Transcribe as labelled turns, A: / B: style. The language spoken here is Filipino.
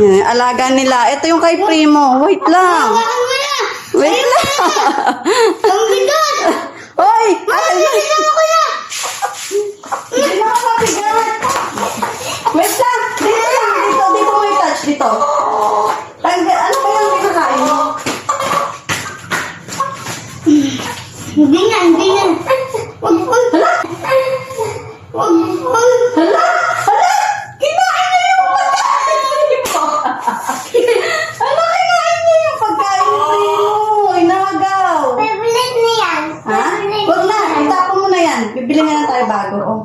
A: Yan, alaga nila. Ito yung kay Primo. Wait lang. Wait lang.
B: Ang bigat!
A: Hoy!
B: Bigat ako na!
A: Hindi na ako mabigat. Wait lang. Dito lang. Dito mo i-touch. Dito. Ano ba yung pinakain mo?
B: Hindi na.
A: Hala! Hala! Kinain niya yung pagkain mo! Hala, kinain niya yung pagkain mo! Inagaw!
B: Favorite na yan.
A: Ha? Huwag na, itapon mo na yan. Bibili na lang tayo bago, oh.